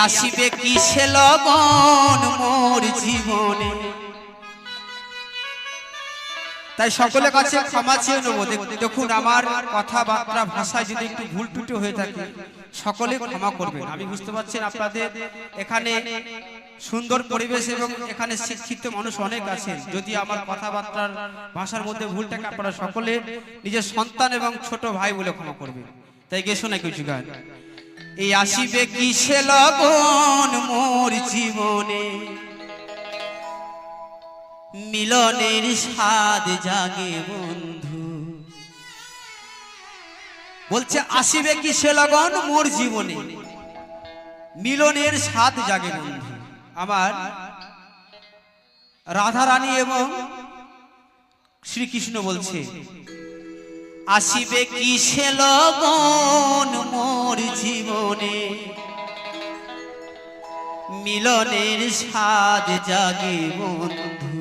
আসিবে কিসে লগন মোর জীবনে। তাই সকলের কাছে ক্ষমা চেয়ে নেব। দেখুন আমার কথাবার্তা ভাষায় যদি একটু ভুল ত্রুটি হয়ে থাকে সকলে ক্ষমা করবেন। আমি বুঝতে পারছেন আপনাদের এখানে সুন্দর পরিবেশ এবং এখানে শিক্ষিত মানুষ অনেক আছেন। যদি আমার কথাবার্তার ভাষার মধ্যে ভুল থাকে আপনারা সকলে নিজের সন্তান এবং ছোট ভাই বলে ক্ষমা করবেন। তাই গে শোনা কিছু গান। এই আসিবে কিসে লগন মোর জীবনে, মিলনের স্বাদ জাগে বন্ধু। বলছে আসিবে কিসে লগন মোর জীবনে, মিলনের স্বাদ জাগে বন্ধু। আমার রাধা রানী এবং শ্রীকৃষ্ণ বলছে আসিবে কিসে লগন মোর জীবনে, মিলনের স্বাদ জাগে বন্ধু।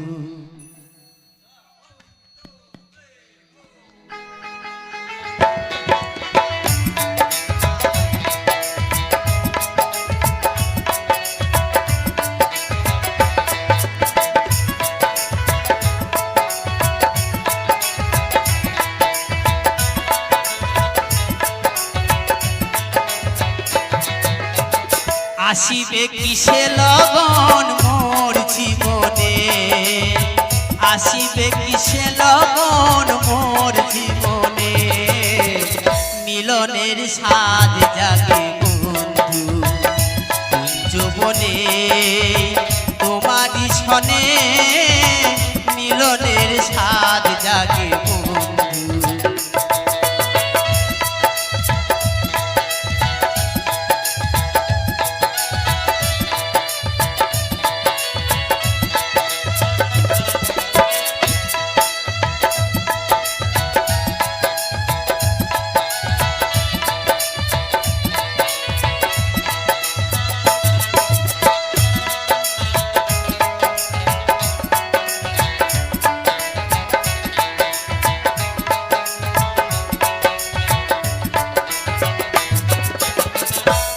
আসিবে কিসে লগন মোর জীবনে, আসিবে কিসে লগন মোর জীবনে, মিলনের স্বাদ জাগে বন্ধু কুঞ্জবনে। তোমারই সনে মিলনের স্বাদ জাগে বন্ধু।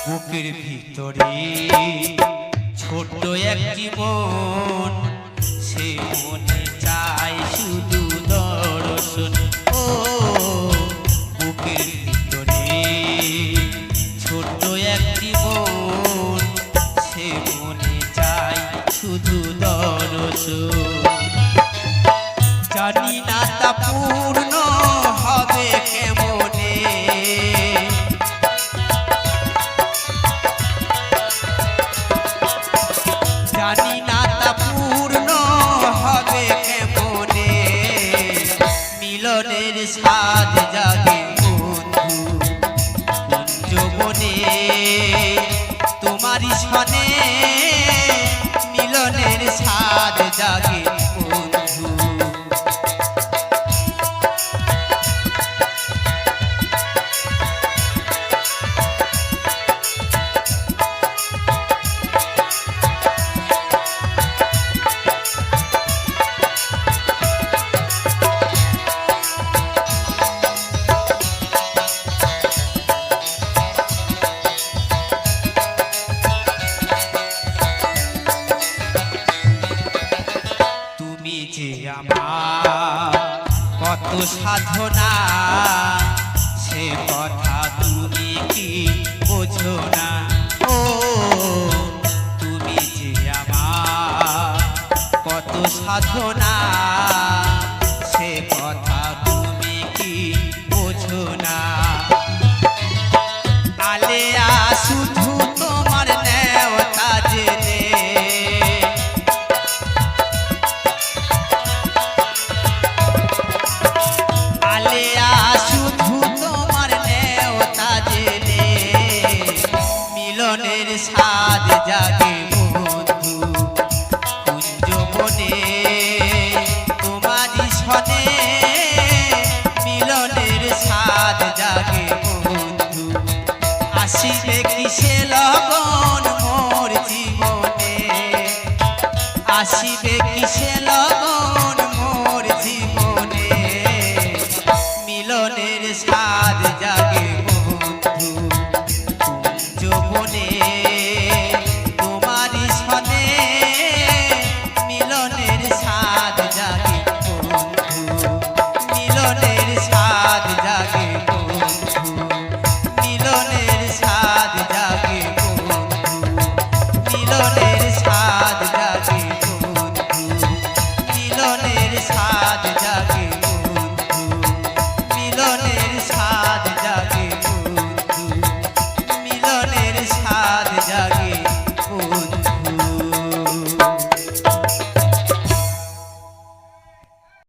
বুকের ভিতরে ছোট্ট এক জীবন, সে মনে চায় শুধু দর্শন। ও বুকের ভিতরে ছোট্ট এক জীবন, সে মনে চায় শুধু দর্শন। জানি না তা পূর্ণ হবে কেমনে, জানি না তা পূর্ণ হবে কেমনে, মিলনের স্বাদ জাগে বন্ধু কুঞ্জবনে। তোমারই সনে মিলনের স্বাদ জাগে বন্ধু। আমার কত সাধনা সে কথা তুমি কি বোঝো না। ও তুমি যে আমার কত সাধনা সে কথা তুমি কি বোঝো না। আলেয়া শুধু তোমার নেওয়া জেনে, আলেয়া শুধু তোমার নেওয়া জেনে, মিলনের স্বাদ জাগে বন্ধু কুঞ্জবনে। তোমারই সনে